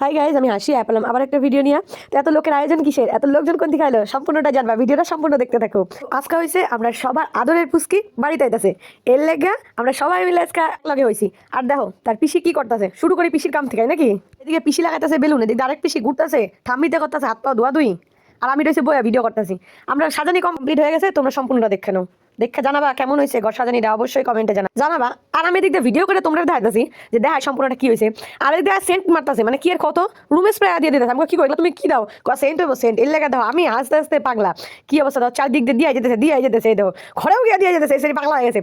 Hi guys, আমি হাসি পেলাম আবার একটা ভিডিও নিয়ে। তো এত লোকের আয়োজন কিসের, এত লোকজন কোন দিকে আইলো, সম্পূর্ণটা জানবা, ভিডিওটা সম্পূর্ণ দেখতে থাকো। আজকে হয়েছে আমরা সবার আদরের পুচকি বাড়িতে আইতাছে, এর লেগা আমরা সবাই মিলে আজকে লগে হয়েছি। আর দেখো তার পিসি কি করতেছে, শুরু করি পিসির কাম থেকে নাকি। এদিকে পিসি লাগাইতেছে বেলুন, এদিকে আরেক পিসি ঘুরতেছে, ঠাম্মিতে করতেছে হাত পা ধোয়া ধুই, আর আমি রয়েছে বইয়া ভিডিও করতেছি। আমরা সাজানি কমপ্লিট হয়ে গেছে, তোমরা সম্পূর্ণটা দেখে নাও। দেখে জানাবা কেমন হয়েছে ঘর সাজানিটা, অবশ্যই কমেন্টে জানাবা। আর আমি এদিকে ভিডিও করে তোমরা দেখাইতেছি যে দেখা সম্পূর্ণটা কি হয়েছে। আর এদিকে সেন্ট মারতেছে, মানে কি আর কত রুমে স্প্রে দিয়ে দিতেছে। আমি কি করলাম, তুমি কি দাও সেন্ট হইব, সেন্ট এর লেগে দাও। আমি আস্তে আস্তে পাগলা, কি অবস্থা দাও, চারদিক দিয়ে দিয়ে যেতেছে এই দাও, ঘরেও গিয়ে দিয়ে যেতেছে, সেই পাগলা হয়ে গেছে।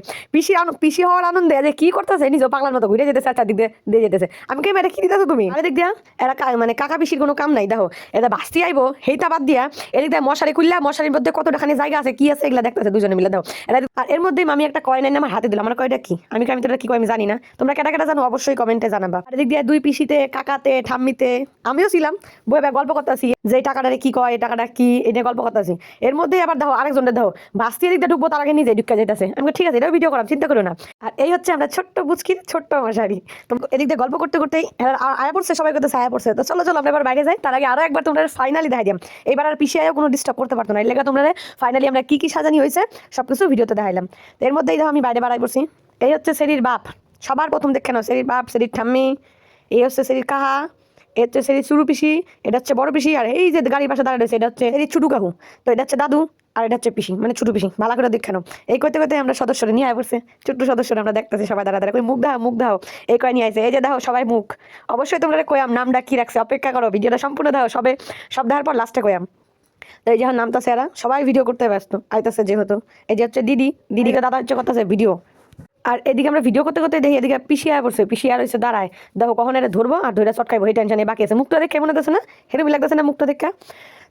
পিসি হওয়ার আনন্দে যে কি করতেছে, নিজেও পাগলার মতো ঘুরে যেতেছে, চারদিক দিয়ে যেতেছে। আমি কে মেয়েটা কি দিতেছো তুমি, আর এদিক দিয়া এরা মানে কাকা পিসির কোনো কাম নাই। দেখো এটা বাস্তি আইবো সেইটা বাদ দিয়া এদিক দিয়ে মশারি খুললা, মশারির মধ্যে কতটাখানি জায়গা আছে কি আছে এগুলা দেখতেছে দুজনে মিলে। দাও আর এর মধ্যেই আমি একটা কয়েন এনে আমার হাতে দিলাম। আমার কয়টা কি, আমি তোরা কি কয় আমি জানি না, তোমরা কেটা কেটা জানো অবশ্যই কমেন্টে জানাবা। আর এদিক দিয়ে দুই পিসিতে, কাকাতে, ঠাম্মিতে আমিও ছিলাম, বই গল্প করতেছি যে এই টাকাটা কি কয়, এই টাকাটা কি, এটা গল্প করতেছি। এর মধ্যে আবার দেখো আরেকজনের দেখো বাস্তি এদিক দিয়ে ঢুকবো, তার আগে নিজে ঢুকা যেতেছে। আমি ঠিক আছে, এটাও ভিডিও করাম, চিন্তা করো না। আর এই হচ্ছে আমরা ছোট্ট বুচকির ছোট্ট মশারি। তো এদিক দিয়ে গল্প করতে করতেই আয়া পড়ছে, সবাই করতে আয়া পড়ছে। তো চলো আমরা এবার বাইরে যাই, তার আগে আরো একবার তোমরা ফাইনালি দেখাই দিলাম। এবার আর পিছিয়ে কোনো ডিস্টার্ব করতে পারতো না, এর লেগে তোমরা ফাইনালি আমরা কি কি সাজানি হয়েছে সবকিছু ভিডিওতে দেখাইলাম। তো এর মধ্যেই দেখো আমি বাইরে বাড়াই পড়ছি। এই হচ্ছে সেরির বাপ, সবার প্রথম দেখে নাও, সেরির বাপ, সেরির ঠাম্মি। এই হচ্ছে সেরির কাহা, এ হচ্ছে সেরির চুরু পিসি, এটা হচ্ছে বড় পিসি। আর এই যে গাড়ির পাশে দাঁড়ায় রয়েছে এটা হচ্ছে সেরির ছুটু কাকু। তো এটা হচ্ছে দাদু, আর এটা হচ্ছে পিসি, মানে ছোটো পিসি। ভালো করে দেখে নাও। এই করতে করতে আমরা সদস্যরা নিয়ে আয় পড়ছে, ছোট্ট সদস্যরা আমরা দেখতেছি সবাই দাঁড়া দাঁড়া করে, মুখ দাও এই কয় নিয়ে আসে। এই যে দেখো সবাই মুখ, অবশ্যই তোমরা কয়াম নামটা কি রাখছে, অপেক্ষা করো, ভিডিওটা সম্পূর্ণ দাও, সব দেওয়ার পর লাস্টে কয়াম। তো এই যখন নামতাছে এরা সবাই ভিডিও করতে ব্যস্ত আইতাছে যেহেতু। এই যে হচ্ছে দিদিকে দাদা হচ্ছে করতেছে ভিডিও। আর এদিকে আমরা ভিডিও করতে করতে দেখি এদিকে পিসিয়া পড়ছে, পিসিয়া রয়েছে দাঁড়ায়। দেখো কখন এটা ধরবো আর ধরে চটকাইবো, এই টেনশনে বাকি আছে। মুখটা দেখে মনে হচ্ছে না হেরমি লাগতেছে না মুখটা দেখে।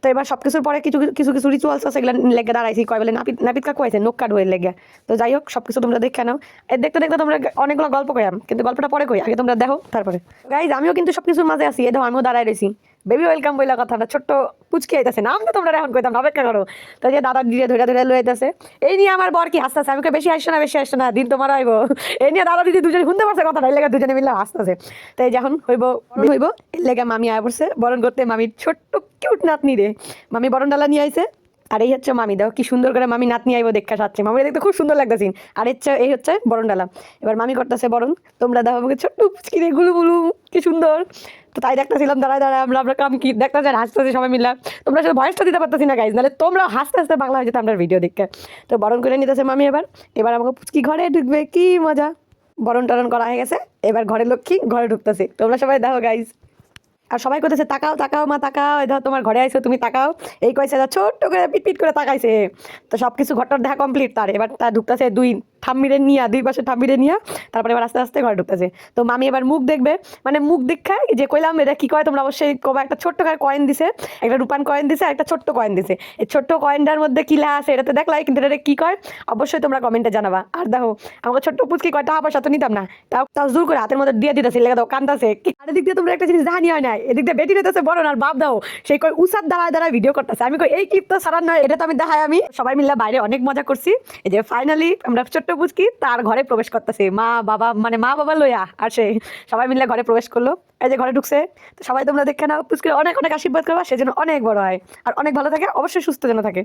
তো এবার সবকিছুর পরে কিছু কিছু কিছু রিচুয়ালস আছে, এগুলো লেগে দাঁড়াইছি, কয় বলে নাপিত কাকু আছে নোক কাট হয়ে লেগে। তো যাই হোক সবকিছু তোমরা দেখে নাও। দেখতে দেখতে তোমরা অনেকগুলো গল্প কইয়াম, কিন্তু গল্পটা পরে কই, আগে তোমরা দেখো তারপরে। গাইজ আমিও কিন্তু সবকিছুর মাঝে আছি, এই দেখো আমিও দাঁড়ায় রয়েছি। বেবি ওয়েলকাম বইলা কথা, আমরা ছোট্ট পুচকি আইতাছে, নাম তো তোমরা এখন কইতাম, অপেক্ষা করো। তো যে দাদা দিদি ধরে লয়ে আইতাছে। এই নিয়ে আমার বর কি হাসতেছে, আমি বেশি আসছো না দিন তোমার হইব। এই নিয়ে দাদা দিদি দুজনে শুনতে পারছে কথা, এই লেগে দুজনে মিলে হাসতেছে। তাই যখন হইব এর লেগে মামি আয় পড়ছে বরণ করতে, মামির ছোট্ট কিউট নাতনি রে মামি বরণ ডালা নিয়ে আইছে। আর এই হচ্ছে মামি, দেখো কি সুন্দর করে মামি নাতনি আইবো দেখা সাচ্ছে, মামি দেখতে খুব সুন্দর লাগতেছে। আর এই হচ্ছে বরণ ডালা, এবার মামি করতেছে বরণ। তোমরা দেখো আমাকে ছোট্ট পুচকি রে গুলু গুলু, কি সুন্দর। তো তাই দেখতেছিলাম দাঁড়ায় আমরা কাম কি দেখতেছি আর হাসতেছি সবাই মিলে। তোমরা সাথে ভয়েসটা দিতে পারতেছি না গাইজ, নাহলে তোমরা হাসতে হাসতে বাংলা হয়ে যেত আমরা ভিডিও দেখে। তো বরণ করে নিতেছে মামি। এবার আমাকে পুচকি ঘরে ঢুকবে, কি মজা। বরণ টরণ করা হয়ে গেছে, এবার ঘরের লক্ষ্মী ঘরে ঢুকতেছে। তোমরা সবাই দেখো গাইজ। আর সবাই কইতেছে তাকাও তাকাও মা তাকাও, এই ধর তোমার ঘরে আইছো তুমি তাকাও। এই কইছে ছোট্ট করে পিট করে তাকাইছে। তো সবকিছু ঘরটার দেখা কমপ্লিট, তার এবার তার ঢুকতেছে দুই ঠাম্মিরে নিয়া, দুই পাশে ঠাম্মিরে নিয়া, তারপরে এবার আস্তে আস্তে ঘরে ঢুকতেছে। তো মামি এবার মুখ দেখবে, মানে মুখ দেখায় যে কইলাম এটা কি কয় তোমরা অবশ্যই কবা। একটা ছোট্ট করে কয়েন দিছে, একটা রূপান কয়েন দিছে, একটা ছোট্ট কয়েন দিছে। এই ছোট্ট কয়েনটার মধ্যে কি লেখা আছে এটাতে দেখলাই, কিন্তু এটা কি কয় অবশ্যই তোমরা কমেন্টে জানাবা। আর দেখো আমাকে ছোট্ট পুচকি কয় টাকা পয়সা তো নিতাম না, তাও জোর করে হাতের মধ্যে দিয়ে দিতেছে, লেগে দাও কান্দাছে। আর এদিক দিয়ে তোমরা একটা জিনিস জানি হয় না, এদিক দিয়ে বেটি রেতেছে বড় আর বাপ দাও সেই কয় উসার দাঁড়ায় ভিডিও করতেছে। আমি কই এই ক্লিপ তো সারার নয়, এটা তো আমি দেখাই। আমি সবাই মিলে বাইরে অনেক মজা করছি। এই যে ফাইনালি আমরা ছোট্ট পুচকি তার ঘরে প্রবেশ করতেছে, মা বাবা লইয়া আর সে সবাই মিলে ঘরে প্রবেশ করলো। এই যে ঘরে ঢুকছে। তো সবাই তোমরা দেখে নাও, পুচকির অনেক অনেক আশীর্বাদ করবা, সেজন্য অনেক বড় হয় আর অনেক ভালো থাকে, অবশ্যই সুস্থ যেন থাকে।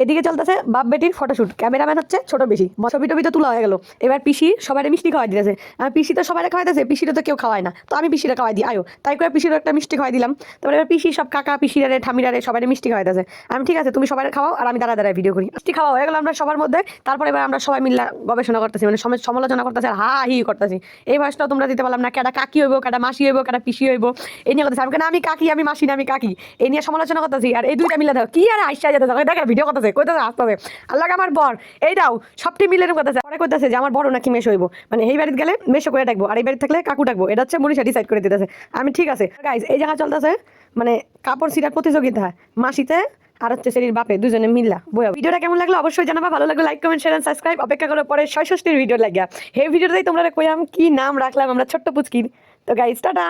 এদিকে চলতেছে বাপ বেটির ফটোশুট, ক্যামেরাম্যান হচ্ছে ছোট পিসি, ছবি টবি তো তোলা হয়ে গেল। এবার পিসি সবাই মিষ্টি খাওয়াই দিতেছে। আর পিসি তো সবাই খাওয়াইতেছে, পিসিটা তো কেউ খাওয়ায় না, তো আমি পিসিটা খাওয়াই দিই আয়ো, তাই করে পিসিরও একটা মিষ্টি খাওয়াই দিলাম। তারপরে এবার পিসি সব কাকা পিসিরারে ঠামিরারে সবাই মিষ্টি খাওয়াইতেছে। আমি ঠিক আছে তুমি সবাই খাওয়াও আর আমি দাঁড়ায় ভিডিও করি। মিষ্টি খাওয়া হয়ে গেল আমরা সবার মধ্যে। তারপরে এবার আমরা সবাই মিলে গবেষণা করতেছি, মানে সমালোচনা করতেছি আর হা হি করতেছি। এই বয়সটাও তোমরা দিতে পারলাম না, কেটা কাকি হইব, কেটা মাসি হইব, কেটা পিসি হইব, এই নিয়ে করতেছি। আমি কেন আমি কাকি, আমি মাসি না আমি কাকি, এই নিয়ে সমালোচনা করতেছি। আর এই দুইটা মিলে দেখো কি আর আইসা যেতে দেখে ভিডিও করতেছে, কইতেছে আসতে হবে আল্লাহ আমার বর এইটাও সবটি মিলে করতেছে। পরে করতেছে যে আমার বড় নাকি মেশ হইব, মানে এই বাড়িতে গেলে মেশো করে ডাকবো আর এই বাড়িতে থাকলে কাকু ডাকবো, এটা হচ্ছে মনীষা ডিসাইড করে দিতেছে। আমি ঠিক আছে গাইজ, এই জায়গা চলতেছে মানে কাপড় সিরার প্রতিযোগিতা, মাসিতে আর হচ্ছে সেরির বাপে দুজনে মিল্লা বইয়া। ভিডিওটা কেমন লাগলো অবশ্যই জানাবা, ভালো লাগলো লাইক কমেন্ট শেয়ার সাবস্ক্রাইব। অপেক্ষা করে পরে 66 ভিডিও লাগিয়া এই ভিডিওটাই তোমরা কইয়াম কি নাম রাখলাম আমরা ছোট্ট পুচকির। তো গাইজ টাটা।